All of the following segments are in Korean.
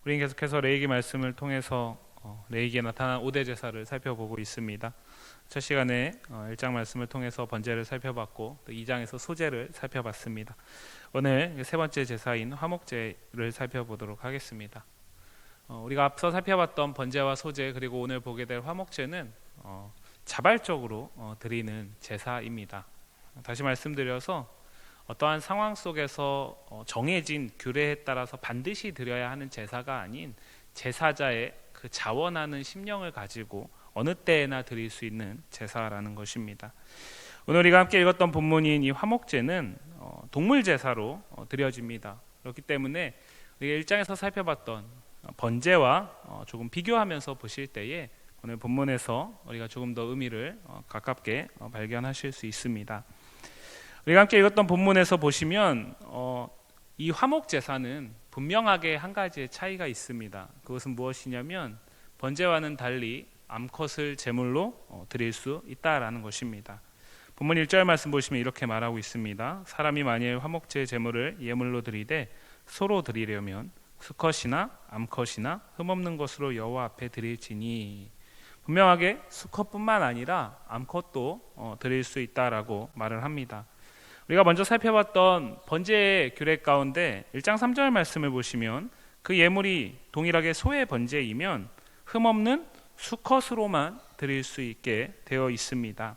우리는 계속해서 레위기 말씀을 통해서 레위기에 나타난 5대 제사를 살펴보고 있습니다. 첫 시간에 1장 말씀을 통해서 번제를 살펴봤고 또 2장에서 소제를 살펴봤습니다. 오늘 세 번째 제사인 화목제를 살펴보도록 하겠습니다. 우리가 앞서 살펴봤던 번제와 소제 그리고 오늘 보게 될 화목제는 자발적으로 드리는 제사입니다. 다시 말씀드려서 어떠한 상황 속에서 정해진 규례에 따라서 반드시 드려야 하는 제사가 아닌 제사자의 그 자원하는 심령을 가지고 어느 때에나 드릴 수 있는 제사라는 것입니다. 오늘 우리가 함께 읽었던 본문인 이 화목제는 동물 제사로 드려집니다. 그렇기 때문에 우리가 1장에서 살펴봤던 번제와 조금 비교하면서 보실 때에 오늘 본문에서 우리가 조금 더 의미를 가깝게 발견하실 수 있습니다. 우리가 함께 읽었던 본문에서 보시면 이 화목 제사는 분명하게 한 가지의 차이가 있습니다. 그것은 무엇이냐면 번제와는 달리 암컷을 제물로 드릴 수 있다라는 것입니다. 본문 1절 말씀 보시면 이렇게 말하고 있습니다. 사람이 만일 화목제 제물을 예물로 드리되 소로 드리려면 수컷이나 암컷이나 흠없는 것으로 여호와 앞에 드릴지니, 분명하게 수컷뿐만 아니라 암컷도 드릴 수 있다라고 말을 합니다. 우리가 먼저 살펴봤던 번제의 규례 가운데 1장 3절 말씀을 보시면 그 예물이 동일하게 소의 번제이면 흠없는 수컷으로만 드릴 수 있게 되어 있습니다.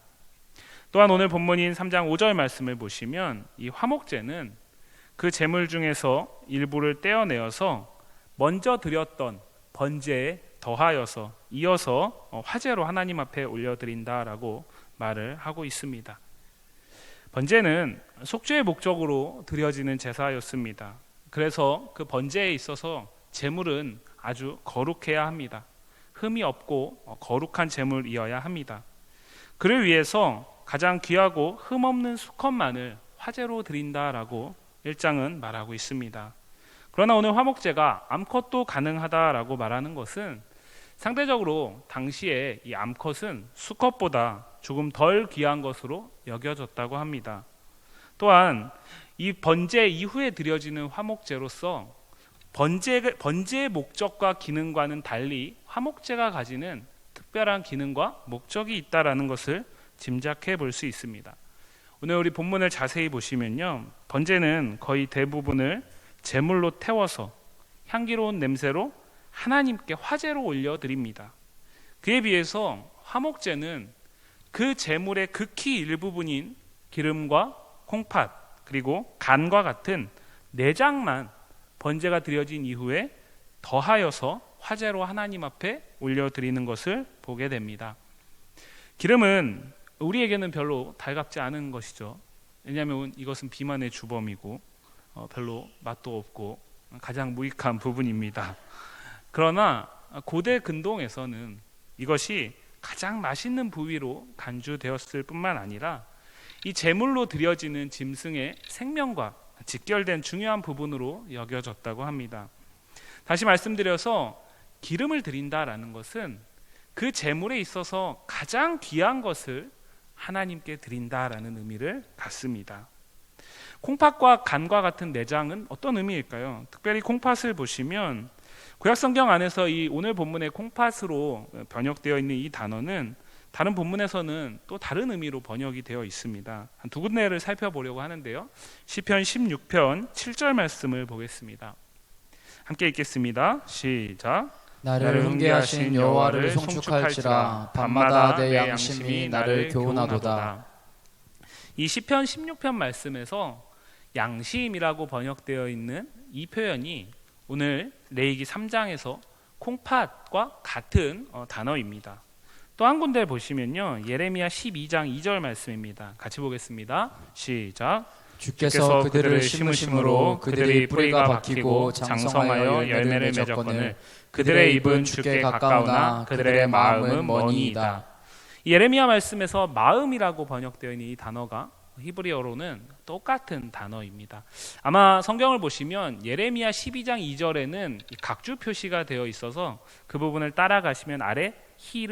또한 오늘 본문인 3장 5절 말씀을 보시면 이 화목제는 그 제물 중에서 일부를 떼어내어서 먼저 드렸던 번제에 더하여서 이어서 화제로 하나님 앞에 올려드린다라고 말을 하고 있습니다. 번제는 속죄의 목적으로 드려지는 제사였습니다. 그래서 그 번제에 있어서 제물은 아주 거룩해야 합니다. 흠이 없고 거룩한 제물이어야 합니다. 그를 위해서 가장 귀하고 흠없는 수컷만을 화제로 드린다라고 1장은 말하고 있습니다. 그러나 오늘 화목제가 암컷도 가능하다라고 말하는 것은 상대적으로 당시에 이 암컷은 수컷보다 조금 덜 귀한 것으로 여겨졌다고 합니다. 또한 이 번제 이후에 드려지는 화목제로서 번제의 목적과 기능과는 달리 화목제가 가지는 특별한 기능과 목적이 있다라는 것을 짐작해 볼 수 있습니다. 오늘 우리 본문을 자세히 보시면요, 번제는 거의 대부분을 제물로 태워서 향기로운 냄새로 하나님께 화제로 올려드립니다. 그에 비해서 화목제는 그 제물의 극히 일부분인 기름과 콩팥 그리고 간과 같은 내장만 번제가 드려진 이후에 더하여서 화제로 하나님 앞에 올려드리는 것을 보게 됩니다. 기름은 우리에게는 별로 달갑지 않은 것이죠. 왜냐하면 이것은 비만의 주범이고 별로 맛도 없고 가장 무익한 부분입니다. 그러나 고대 근동에서는 이것이 가장 맛있는 부위로 간주되었을 뿐만 아니라 이 제물로 드려지는 짐승의 생명과 직결된 중요한 부분으로 여겨졌다고 합니다. 다시 말씀드려서 기름을 드린다라는 것은 그 제물에 있어서 가장 귀한 것을 하나님께 드린다라는 의미를 갖습니다. 콩팥과 간과 같은 내장은 어떤 의미일까요? 특별히 콩팥을 보시면 구약 성경 안에서 이 오늘 본문의 콩팥으로 번역되어 있는 이 단어는 다른 본문에서는 또 다른 의미로 번역이 되어 있습니다. 한 두 군데를 살펴보려고 하는데요. 시편 16편 7절 말씀을 보겠습니다. 함께 읽겠습니다. 시작. 나를 훈계하신 여호와를 송축할지라 밤마다 내 양심이 나를 교훈하도다. 이 시편 16편 말씀에서 양심이라고 번역되어 있는 이 표현이 오늘 레위기 3장에서 콩팥과 같은 단어입니다. 또 한 군데 보시면요, 예레미야 12장 2절 말씀입니다. 같이 보겠습니다. 시작. 주께서 그들을 심으심으로 그들의 뿌리가 박히고 장성하여 열매를 맺었거늘 그들의 입은 주께 가까우나 그들의 마음은 머니이다. 예레미야 말씀에서 마음이라고 번역되어 있는 이 단어가 히브리어로는 똑같은 단어입니다. 아마 성경을 보시면 예레미야 12장 2절에는 각주 표시가 되어 있어서 그 부분을 따라가시면 아래 히,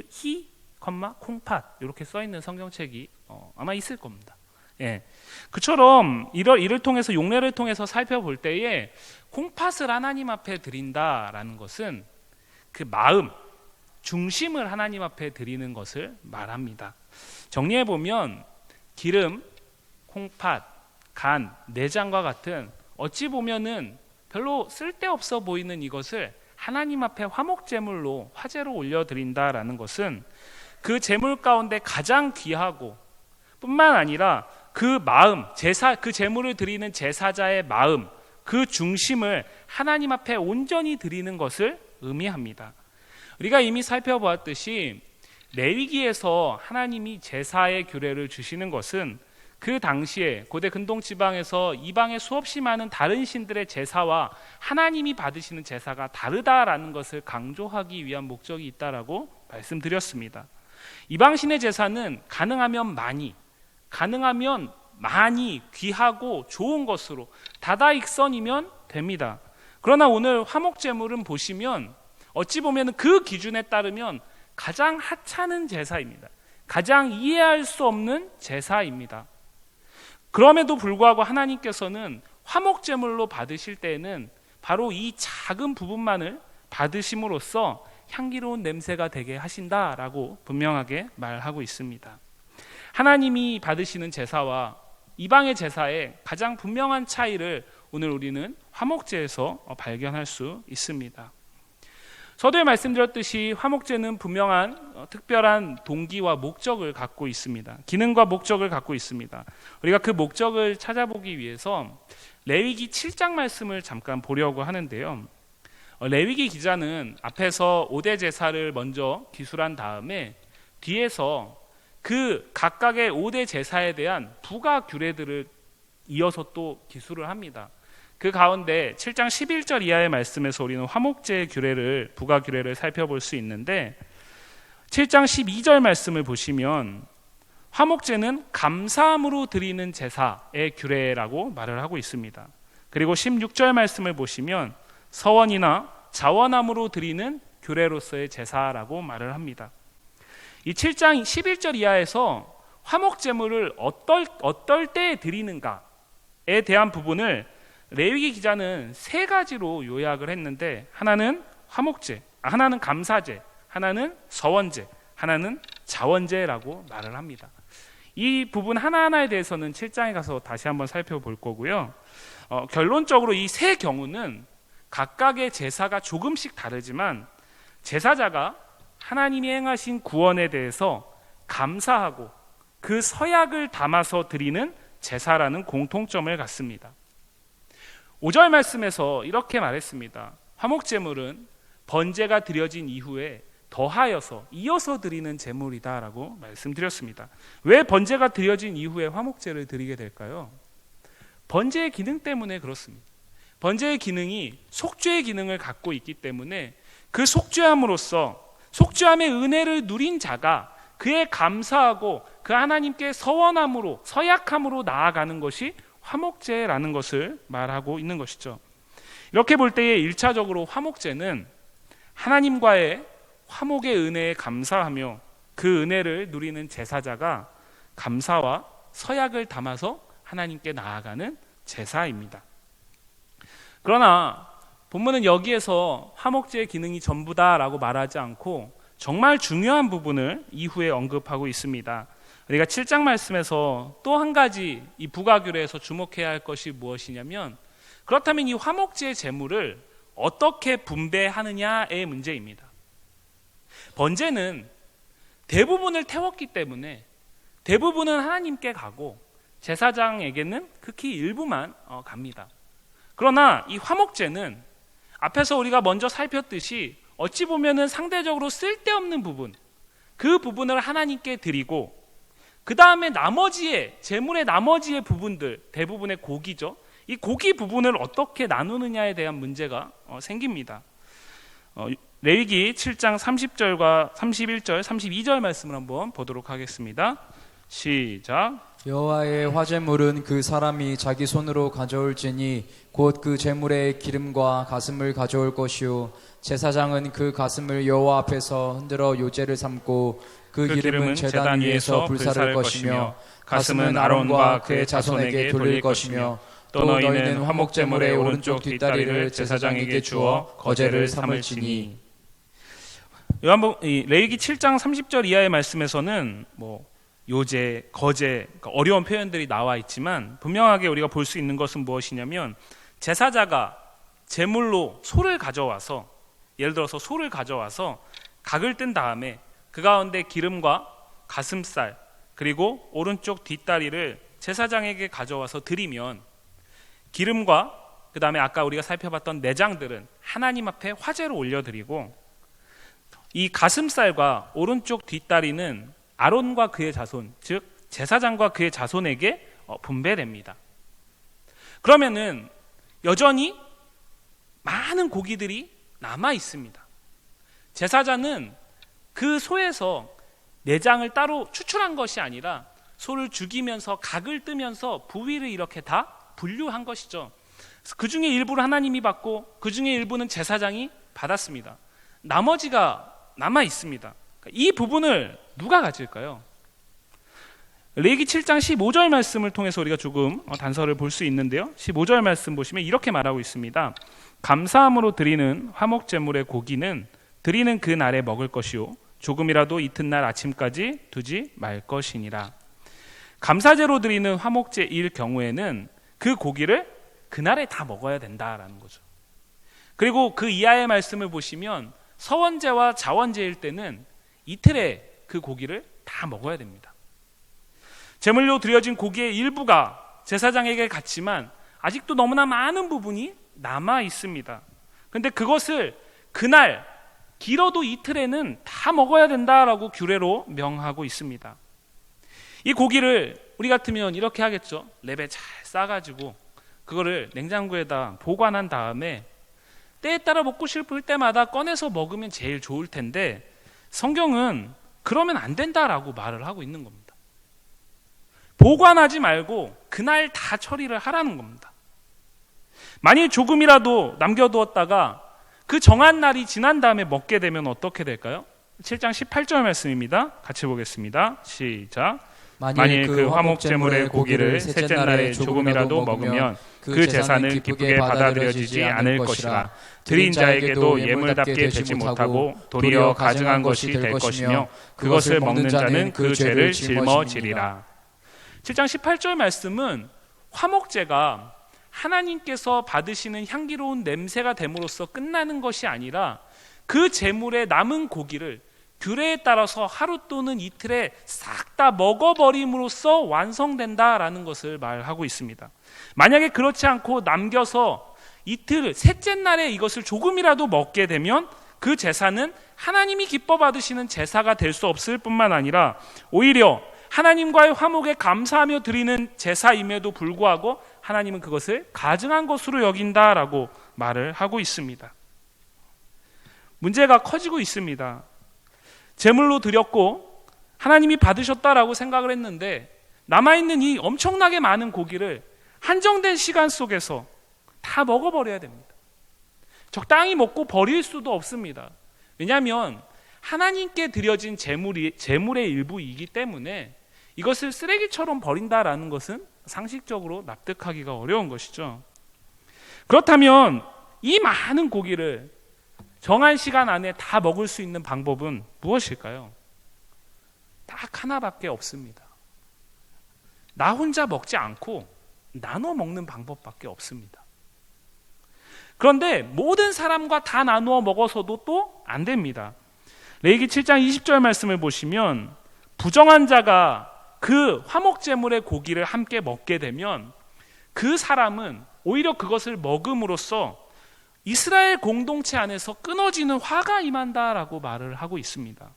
콩팥 이렇게 써 있는 성경책이 아마 있을 겁니다. 예. 그처럼 이를 통해서 용례를 통해서 살펴볼 때에 콩팥을 하나님 앞에 드린다라는 것은 그 마음, 중심을 하나님 앞에 드리는 것을 말합니다. 정리해 보면 기름, 콩팥, 간, 내장과 같은 어찌 보면은 별로 쓸데없어 보이는 이것을 하나님 앞에 화목제물로 화제로 올려드린다라는 것은 그 제물 가운데 가장 귀하고 뿐만 아니라 그 마음, 그 제물을 드리는 제사자의 마음, 그 중심을 하나님 앞에 온전히 드리는 것을 의미합니다. 우리가 이미 살펴보았듯이 레위기에서 하나님이 제사의 규례를 주시는 것은 그 당시에 고대 근동 지방에서 이방의 수없이 많은 다른 신들의 제사와 하나님이 받으시는 제사가 다르다라는 것을 강조하기 위한 목적이 있다라고 말씀드렸습니다. 이방 신의 제사는 가능하면 많이 귀하고 좋은 것으로 다다익선이면 됩니다. 그러나 오늘 화목제물은 보시면 어찌 보면 그 기준에 따르면 가장 하찮은 제사입니다. 가장 이해할 수 없는 제사입니다. 그럼에도 불구하고 하나님께서는 화목제물로 받으실 때에는 바로 이 작은 부분만을 받으심으로써 향기로운 냄새가 되게 하신다라고 분명하게 말하고 있습니다. 하나님이 받으시는 제사와 이방의 제사의 가장 분명한 차이를 오늘 우리는 화목제에서 발견할 수 있습니다. 서두에 말씀드렸듯이 화목제는 분명한 특별한 동기와 목적을 갖고 있습니다. 기능과 목적을 갖고 있습니다. 우리가 그 목적을 찾아보기 위해서 레위기 7장 말씀을 잠깐 보려고 하는데요. 레위기 기자는 앞에서 5대 제사를 먼저 기술한 다음에 뒤에서 그 각각의 5대 제사에 대한 부가 규례들을 이어서 또 기술을 합니다. 그 가운데 7장 11절 이하의 말씀에서 우리는 화목제의 규례를, 부가 규례를 살펴볼 수 있는데 7장 12절 말씀을 보시면 화목제는 감사함으로 드리는 제사의 규례라고 말을 하고 있습니다. 그리고 16절 말씀을 보시면 서원이나 자원함으로 드리는 규례로서의 제사라고 말을 합니다. 이 7장 11절 이하에서 화목제물을 어떨 때에 드리는가에 대한 부분을 레위기 기자는 세 가지로 요약을 했는데 하나는 화목제, 하나는 감사제, 하나는 서원제, 하나는 자원제라고 말을 합니다. 이 부분 하나하나에 대해서는 7장에 가서 다시 한번 살펴볼 거고요. 결론적으로 이 세 경우는 각각의 제사가 조금씩 다르지만 제사자가 하나님이 행하신 구원에 대해서 감사하고 그 서약을 담아서 드리는 제사라는 공통점을 갖습니다. 5절 말씀에서 이렇게 말했습니다. 화목제물은 번제가 드려진 이후에 더하여서 이어서 드리는 제물이다라고 말씀드렸습니다. 왜 번제가 드려진 이후에 화목제를 드리게 될까요? 번제의 기능 때문에 그렇습니다. 번제의 기능이 속죄의 기능을 갖고 있기 때문에 그 속죄함으로써 속죄함의 은혜를 누린 자가 그에 감사하고 그 하나님께 서원함으로 서약함으로 나아가는 것이 화목제라는 것을 말하고 있는 것이죠. 이렇게 볼 때에 1차적으로 화목제는 하나님과의 화목의 은혜에 감사하며 그 은혜를 누리는 제사자가 감사와 서약을 담아서 하나님께 나아가는 제사입니다. 그러나 본문은 여기에서 화목제의 기능이 전부다라고 말하지 않고 정말 중요한 부분을 이후에 언급하고 있습니다. 우리가 7장 말씀에서 또 한 가지 이 부가규례에서 주목해야 할 것이 무엇이냐면 그렇다면 이 화목제의 제물을 어떻게 분배하느냐의 문제입니다. 번제는 대부분을 태웠기 때문에 대부분은 하나님께 가고 제사장에게는 극히 일부만 갑니다. 그러나 이 화목제는 앞에서 우리가 먼저 살폈듯이 어찌 보면은 상대적으로 쓸데없는 부분, 그 부분을 하나님께 드리고 그 다음에 나머지의 제물의 나머지의 부분들, 대부분의 고기죠. 이 고기 부분을 어떻게 나누느냐에 대한 문제가 생깁니다. 레위기 7장 30절과 31절, 32절 말씀을 한번 보도록 하겠습니다. 시작. 여호와의 화제물은 그 사람이 자기 손으로 가져올지니 곧 그 제물의 기름과 가슴을 가져올 것이요 제사장은 그 가슴을 여호와 앞에서 흔들어 요제를 삼고 그 기름은 제단 위에서 불사를 것이며 가슴은 아론과 그의 자손에게 돌릴 것이며 또 너희는 화목제물의 오른쪽 뒷다리를 제사장에게 주어 거제를 삼을지니. 레위기 7장 30절 이하의 말씀에서는 요제, 거제, 그러니까 어려운 표현들이 나와 있지만 분명하게 우리가 볼 수 있는 것은 무엇이냐면 제사자가 제물로 소를 가져와서, 예를 들어서 소를 가져와서 각을 뜬 다음에 그 가운데 기름과 가슴살 그리고 오른쪽 뒷다리를 제사장에게 가져와서 드리면 기름과 그 다음에 아까 우리가 살펴봤던 내장들은 하나님 앞에 화제로 올려드리고 이 가슴살과 오른쪽 뒷다리는 아론과 그의 자손, 즉 제사장과 그의 자손에게 분배됩니다. 그러면은 여전히 많은 고기들이 남아 있습니다. 제사장은 그 소에서 내장을 따로 추출한 것이 아니라 소를 죽이면서 각을 뜨면서 부위를 이렇게 다 분류한 것이죠. 그 중에 일부를 하나님이 받고 그 중에 일부는 제사장이 받았습니다. 나머지가 남아 있습니다. 이 부분을 누가 가질까요? 레위기 7장 15절 말씀을 통해서 우리가 조금 단서를 볼 수 있는데요. 15절 말씀 보시면 이렇게 말하고 있습니다. 감사함으로 드리는 화목제물의 고기는 드리는 그 날에 먹을 것이요 조금이라도 이튿날 아침까지 두지 말 것이니라. 감사제로 드리는 화목제일 경우에는 그 고기를 그날에 다 먹어야 된다라는 거죠. 그리고 그 이하의 말씀을 보시면 서원제와 자원제일 때는 이틀에 그 고기를 다 먹어야 됩니다. 제물로 드려진 고기의 일부가 제사장에게 갔지만 아직도 너무나 많은 부분이 남아 있습니다. 그런데 그것을 그날 길어도 이틀에는 다 먹어야 된다라고 규례로 명하고 있습니다. 이 고기를 우리 같으면 이렇게 하겠죠. 랩에 잘 싸가지고 그거를 냉장고에다 보관한 다음에 때에 따라 먹고 싶을 때마다 꺼내서 먹으면 제일 좋을 텐데 성경은 그러면 안 된다라고 말을 하고 있는 겁니다. 보관하지 말고 그날 다 처리를 하라는 겁니다. 만일 조금이라도 남겨두었다가 그 정한 날이 지난 다음에 먹게 되면 어떻게 될까요? 7장 18절 말씀입니다. 같이 보겠습니다. 시작. 만일 그 화목제물의 고기를 셋째 날에 조금이라도 먹으면 그 제사는 기쁘게 받아들여지지 않을 것이라. 드린 자에게도 예물답게 되지 못하고 도리어 가증한 것이 될 것이며 그것을 먹는 자는 그 죄를 짊어지리라. 7장 18절 말씀은 화목제가 하나님께서 받으시는 향기로운 냄새가 됨으로써 끝나는 것이 아니라 그 제물의 남은 고기를 규례에 따라서 하루 또는 이틀에 싹 다 먹어버림으로써 완성된다라는 것을 말하고 있습니다. 만약에 그렇지 않고 남겨서 이틀, 셋째 날에 이것을 조금이라도 먹게 되면 그 제사는 하나님이 기뻐 받으시는 제사가 될 수 없을 뿐만 아니라 오히려 하나님과의 화목에 감사하며 드리는 제사임에도 불구하고 하나님은 그것을 가증한 것으로 여긴다라고 말을 하고 있습니다. 문제가 커지고 있습니다. 제물로 드렸고 하나님이 받으셨다라고 생각을 했는데 남아있는 이 엄청나게 많은 고기를 한정된 시간 속에서 다 먹어버려야 됩니다. 적당히 먹고 버릴 수도 없습니다. 왜냐하면 하나님께 드려진 제물의 일부이기 때문에 이것을 쓰레기처럼 버린다라는 것은 상식적으로 납득하기가 어려운 것이죠. 그렇다면 이 많은 고기를 정한 시간 안에 다 먹을 수 있는 방법은 무엇일까요? 딱 하나밖에 없습니다. 나 혼자 먹지 않고 나눠 먹는 방법밖에 없습니다. 그런데 모든 사람과 다 나누어 먹어서도 또 안 됩니다. 레위기 7장 20절 말씀을 보시면 부정한 자가 그 화목제물의 고기를 함께 먹게 되면 그 사람은 오히려 그것을 먹음으로써 이스라엘 공동체 안에서 끊어지는 화가 임한다라고 말을 하고 있습니다.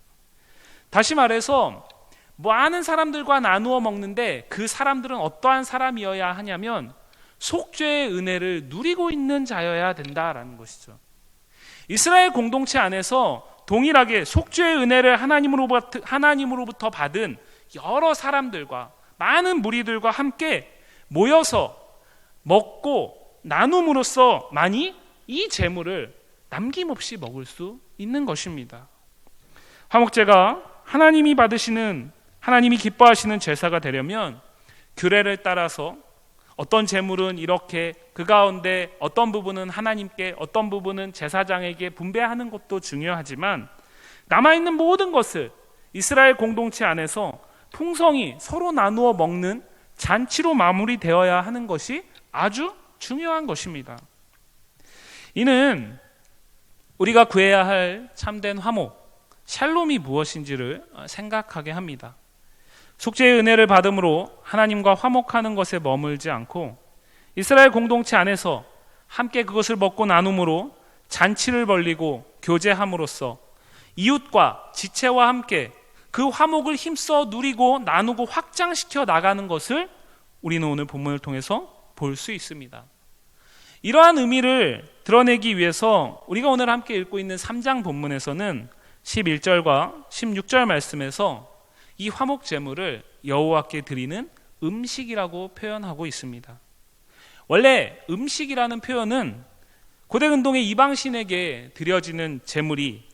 다시 말해서 많은 사람들과 나누어 먹는데 그 사람들은 어떠한 사람이어야 하냐면 속죄의 은혜를 누리고 있는 자여야 된다라는 것이죠. 이스라엘 공동체 안에서 동일하게 속죄의 은혜를 하나님으로부터 받은 여러 사람들과 많은 무리들과 함께 모여서 먹고 나눔으로써 많이 이 제물을 남김없이 먹을 수 있는 것입니다. 화목제가 하나님이 기뻐하시는 제사가 되려면 규례를 따라서 어떤 제물은 이렇게 그 가운데 어떤 부분은 하나님께 어떤 부분은 제사장에게 분배하는 것도 중요하지만 남아있는 모든 것을 이스라엘 공동체 안에서 풍성히 서로 나누어 먹는 잔치로 마무리되어야 하는 것이 아주 중요한 것입니다. 이는 우리가 구해야 할 참된 화목, 샬롬이 무엇인지를 생각하게 합니다. 속죄의 은혜를 받음으로 하나님과 화목하는 것에 머물지 않고 이스라엘 공동체 안에서 함께 그것을 먹고 나눔으로 잔치를 벌리고 교제함으로써 이웃과 지체와 함께 그 화목을 힘써 누리고 나누고 확장시켜 나가는 것을 우리는 오늘 본문을 통해서 볼 수 있습니다. 이러한 의미를 드러내기 위해서 우리가 오늘 함께 읽고 있는 3장 본문에서는 11절과 16절 말씀에서 이 화목 제물을 여호와께 드리는 음식이라고 표현하고 있습니다. 원래 음식이라는 표현은 고대 근동의 이방신에게 드려지는 제물이,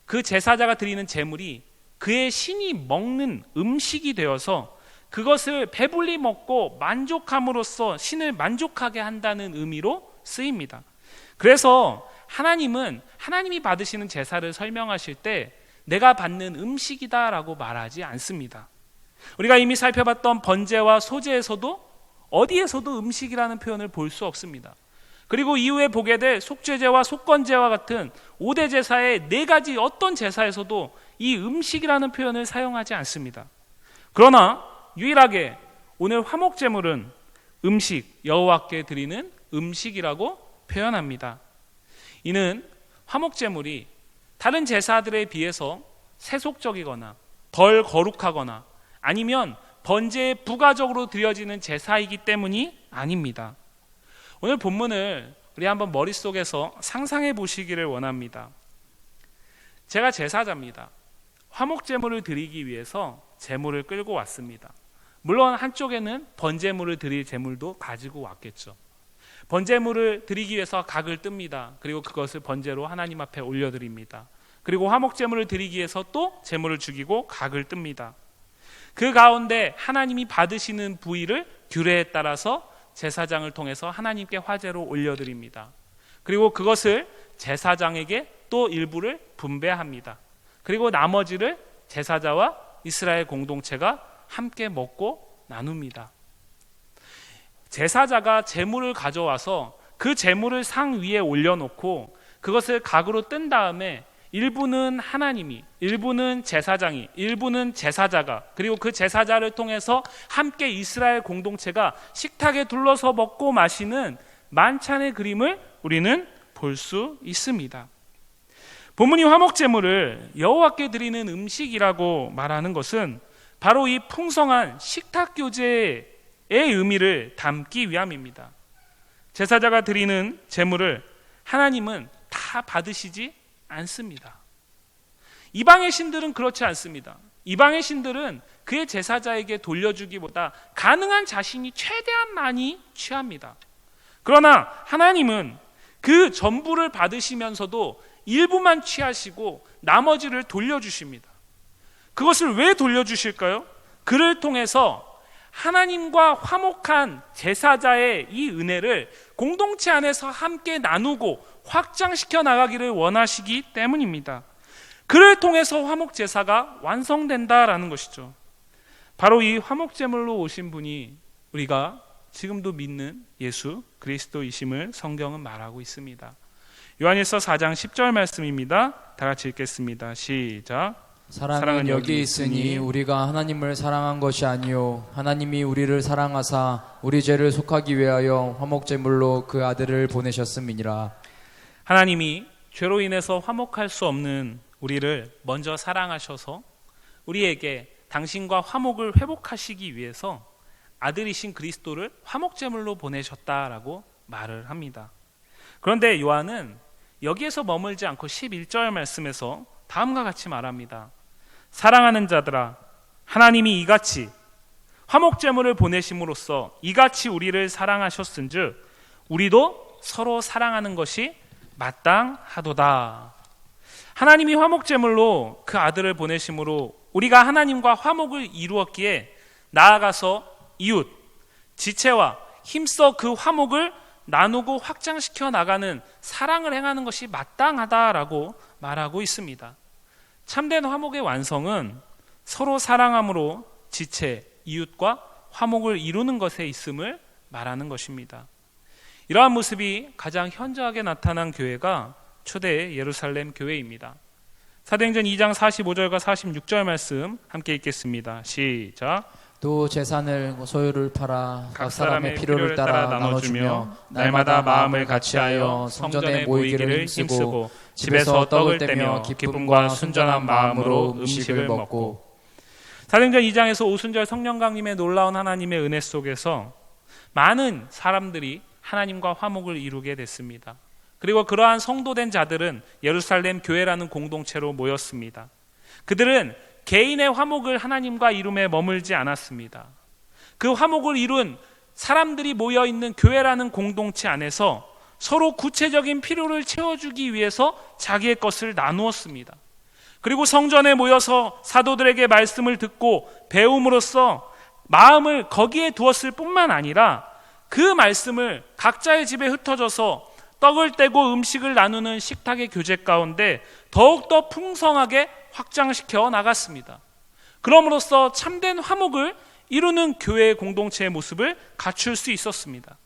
그 제사자가 드리는 제물이 그의 신이 먹는 음식이 되어서 그것을 배불리 먹고 만족함으로써 신을 만족하게 한다는 의미로 쓰입니다. 그래서 하나님이 받으시는 제사를 설명하실 때 내가 받는 음식이다라고 말하지 않습니다. 우리가 이미 살펴봤던 번제와 소제에서도 어디에서도 음식이라는 표현을 볼 수 없습니다. 그리고 이후에 보게 될 속죄제와 속건제와 같은 5대 제사의 4가지 어떤 제사에서도 이 음식이라는 표현을 사용하지 않습니다. 그러나 유일하게 오늘 화목제물은 음식, 여호와께 드리는 음식이라고 표현합니다. 이는 화목제물이 다른 제사들에 비해서 세속적이거나 덜 거룩하거나 아니면 번제에 부가적으로 드려지는 제사이기 때문이 아닙니다. 오늘 본문을 우리 한번 머릿속에서 상상해 보시기를 원합니다. 제가 제사자입니다. 화목제물을 드리기 위해서 제물을 끌고 왔습니다. 물론 한쪽에는 번제물을 드릴 제물도 가지고 왔겠죠. 번제물을 드리기 위해서 각을 뜹니다. 그리고 그것을 번제로 하나님 앞에 올려드립니다. 그리고 화목제물을 드리기 위해서 또 제물을 죽이고 각을 뜹니다. 그 가운데 하나님이 받으시는 부위를 규례에 따라서 제사장을 통해서 하나님께 화제로 올려드립니다. 그리고 그것을 제사장에게 또 일부를 분배합니다. 그리고 나머지를 제사자와 이스라엘 공동체가 함께 먹고 나눕니다. 제사자가 제물을 가져와서 그 제물을 상 위에 올려놓고 그것을 각으로 뜬 다음에 일부는 하나님이, 일부는 제사장이, 일부는 제사자가, 그리고 그 제사자를 통해서 함께 이스라엘 공동체가 식탁에 둘러서 먹고 마시는 만찬의 그림을 우리는 볼 수 있습니다. 본문이 화목제물을 여호와께 드리는 음식이라고 말하는 것은 바로 이 풍성한 식탁교제의 의미를 담기 위함입니다. 제사자가 드리는 제물을 하나님은 다 받으시지 않습니다. 이방의 신들은 그렇지 않습니다. 이방의 신들은 그의 제사자에게 돌려주기보다 가능한 자신이 최대한 많이 취합니다. 그러나 하나님은 그 전부를 받으시면서도 일부만 취하시고 나머지를 돌려주십니다. 그것을 왜 돌려주실까요? 그를 통해서 하나님과 화목한 제사자의 이 은혜를 공동체 안에서 함께 나누고 확장시켜 나가기를 원하시기 때문입니다. 그를 통해서 화목제사가 완성된다라는 것이죠. 바로 이 화목제물로 오신 분이 우리가 지금도 믿는 예수 그리스도이심을 성경은 말하고 있습니다. 요한일서 4장 10절 말씀입니다. 다 같이 읽겠습니다. 시작. 사랑은 여기 있으니 우리가 하나님을 사랑한 것이 아니요 하나님이 우리를 사랑하사 우리 죄를 속하기 위하여 화목제물로 그 아들을 보내셨음이니라. 하나님이 죄로 인해서 화목할 수 없는 우리를 먼저 사랑하셔서 우리에게 당신과 화목을 회복하시기 위해서 아들이신 그리스도를 화목제물로 보내셨다라고 말을 합니다. 그런데 요한은 여기에서 머물지 않고 11절 말씀에서 다음과 같이 말합니다. 사랑하는 자들아, 하나님이 이같이 화목제물을 보내심으로써 이같이 우리를 사랑하셨은즉 우리도 서로 사랑하는 것이 마땅하도다. 하나님이 화목제물로 그 아들을 보내심으로 우리가 하나님과 화목을 이루었기에 나아가서 이웃, 지체와 힘써 그 화목을 나누고 확장시켜 나가는 사랑을 행하는 것이 마땅하다라고 말하고 있습니다. 참된 화목의 완성은 서로 사랑함으로 지체, 이웃과 화목을 이루는 것에 있음을 말하는 것입니다. 이러한 모습이 가장 현저하게 나타난 교회가 초대 예루살렘 교회입니다. 사도행전 2장 45절과 46절 말씀 함께 읽겠습니다. 시작. 또 재산을 소유를 팔아 각 사람의 필요를 따라 나눠주며 날마다 마음을 같이하여 성전에 모이기를 힘쓰고 집에서 떡을 떼며 기쁨과 순전한 마음으로 음식을 먹고. 사도행전 2장에서 오순절 성령 강림의 놀라운 하나님의 은혜 속에서 많은 사람들이 하나님과 화목을 이루게 됐습니다. 그리고 그러한 성도된 자들은 예루살렘 교회라는 공동체로 모였습니다. 그들은 개인의 화목을 하나님과 이룸에 머물지 않았습니다. 그 화목을 이룬 사람들이 모여있는 교회라는 공동체 안에서 서로 구체적인 필요를 채워주기 위해서 자기의 것을 나누었습니다. 그리고 성전에 모여서 사도들에게 말씀을 듣고 배움으로써 마음을 거기에 두었을 뿐만 아니라 그 말씀을 각자의 집에 흩어져서 떡을 떼고 음식을 나누는 식탁의 교제 가운데 더욱더 풍성하게 확장시켜 나갔습니다. 그럼으로써 참된 화목을 이루는 교회의 공동체의 모습을 갖출 수 있었습니다.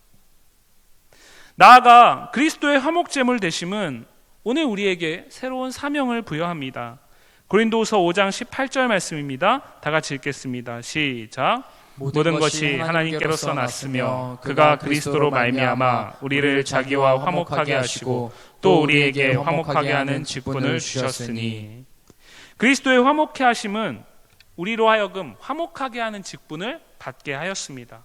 나아가 그리스도의 화목제물 되심은 오늘 우리에게 새로운 사명을 부여합니다. 고린도후서 5장 18절 말씀입니다. 다 같이 읽겠습니다. 시작. 모든 것이 하나님께로서 났으며 그가 그리스도로 말미암아 우리를 자기와 화목하게 하시고 또 우리에게 화목하게 하는 직분을 주셨으니. 그리스도의 화목케 하심은 우리로 하여금 화목하게 하는 직분을 받게 하였습니다.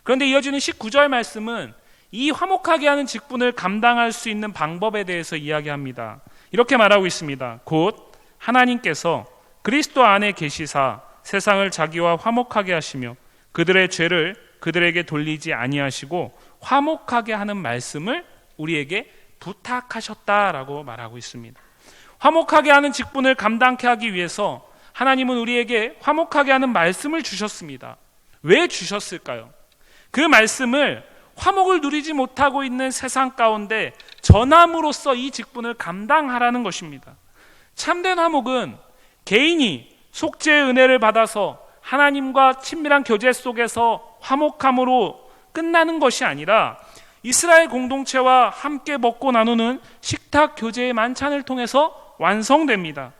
그런데 이어지는 19절 말씀은 이 화목하게 하는 직분을 감당할 수 있는 방법에 대해서 이야기합니다. 이렇게 말하고 있습니다. 곧 하나님께서 그리스도 안에 계시사 세상을 자기와 화목하게 하시며 그들의 죄를 그들에게 돌리지 아니하시고 화목하게 하는 말씀을 우리에게 부탁하셨다라고 말하고 있습니다. 화목하게 하는 직분을 감당케 하기 위해서 하나님은 우리에게 화목하게 하는 말씀을 주셨습니다. 왜 주셨을까요? 그 말씀을 화목을 누리지 못하고 있는 세상 가운데 전함으로써 이 직분을 감당하라는 것입니다. 참된 화목은 개인이 속죄의 은혜를 받아서 하나님과 친밀한 교제 속에서 화목함으로 끝나는 것이 아니라 이스라엘 공동체와 함께 먹고 나누는 식탁 교제의 만찬을 통해서 완성됩니다.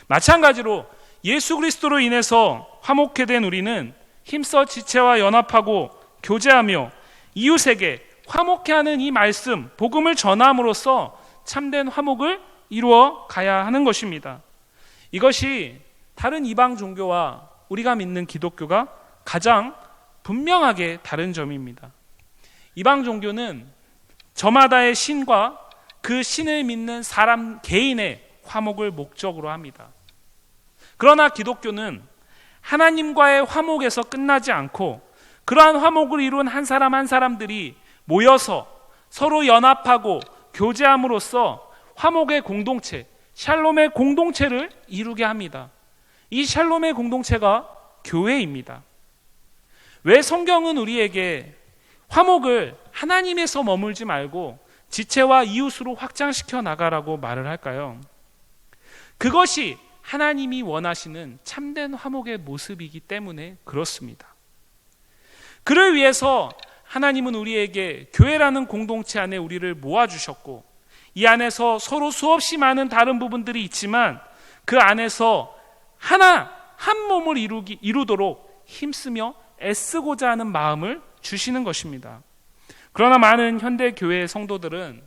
마찬가지로 예수 그리스도로 인해서 화목케 된 우리는 힘써 지체와 연합하고 교제하며 이웃에게 화목케 하는 이 말씀, 복음을 전함으로써 참된 화목을 이루어 가야 하는 것입니다. 이것이 다른 이방 종교와 우리가 믿는 기독교가 가장 분명하게 다른 점입니다. 이방 종교는 저마다의 신과 그 신을 믿는 사람 개인의 화목을 목적으로 합니다. 그러나 기독교는 하나님과의 화목에서 끝나지 않고 그러한 화목을 이룬 한 사람 한 사람들이 모여서 서로 연합하고 교제함으로써 화목의 공동체, 샬롬의 공동체를 이루게 합니다. 이 샬롬의 공동체가 교회입니다. 왜 성경은 우리에게 화목을 하나님에서 머물지 말고 지체와 이웃으로 확장시켜 나가라고 말을 할까요? 그것이 하나님이 원하시는 참된 화목의 모습이기 때문에 그렇습니다. 그를 위해서 하나님은 우리에게 교회라는 공동체 안에 우리를 모아주셨고 이 안에서 서로 수없이 많은 다른 부분들이 있지만 그 안에서 한 몸을 이루도록 힘쓰며 애쓰고자 하는 마음을 주시는 것입니다. 그러나 많은 현대 교회의 성도들은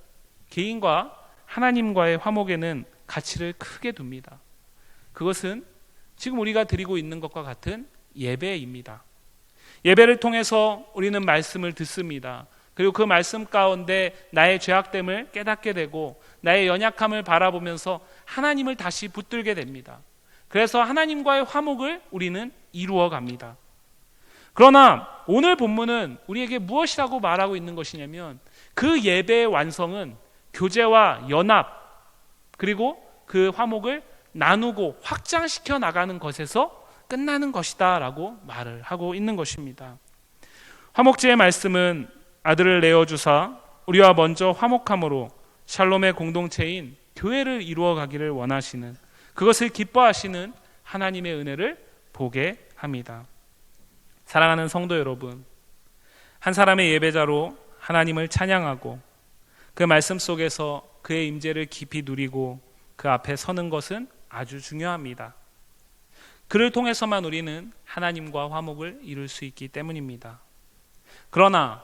개인과 하나님과의 화목에는 가치를 크게 둡니다. 그것은 지금 우리가 드리고 있는 것과 같은 예배입니다. 예배를 통해서 우리는 말씀을 듣습니다. 그리고 그 말씀 가운데 나의 죄악됨을 깨닫게 되고 나의 연약함을 바라보면서 하나님을 다시 붙들게 됩니다. 그래서 하나님과의 화목을 우리는 이루어 갑니다. 그러나 오늘 본문은 우리에게 무엇이라고 말하고 있는 것이냐면 그 예배의 완성은 교제와 연합 그리고 그 화목을 나누고 확장시켜 나가는 것에서 끝나는 것이다 라고 말을 하고 있는 것입니다. 화목제의 말씀은 아들을 내어주사 우리와 먼저 화목함으로 샬롬의 공동체인 교회를 이루어 가기를 원하시는, 그것을 기뻐하시는 하나님의 은혜를 보게 합니다. 사랑하는 성도 여러분, 한 사람의 예배자로 하나님을 찬양하고 그 말씀 속에서 그의 임재를 깊이 누리고 그 앞에 서는 것은 아주 중요합니다. 그를 통해서만 우리는 하나님과 화목을 이룰 수 있기 때문입니다. 그러나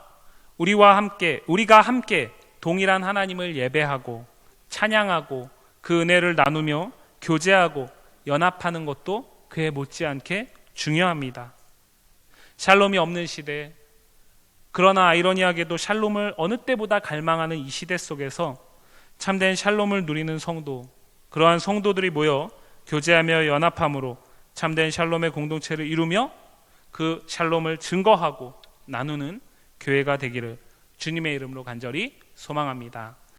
우리가 함께 동일한 하나님을 예배하고 찬양하고 그 은혜를 나누며 교제하고 연합하는 것도 그에 못지않게 중요합니다. 샬롬이 없는 시대, 그러나 아이러니하게도 샬롬을 어느 때보다 갈망하는 이 시대 속에서 참된 샬롬을 누리는 성도, 그러한 성도들이 모여 교제하며 연합함으로 참된 샬롬의 공동체를 이루며 그 샬롬을 증거하고 나누는 교회가 되기를 주님의 이름으로 간절히 소망합니다.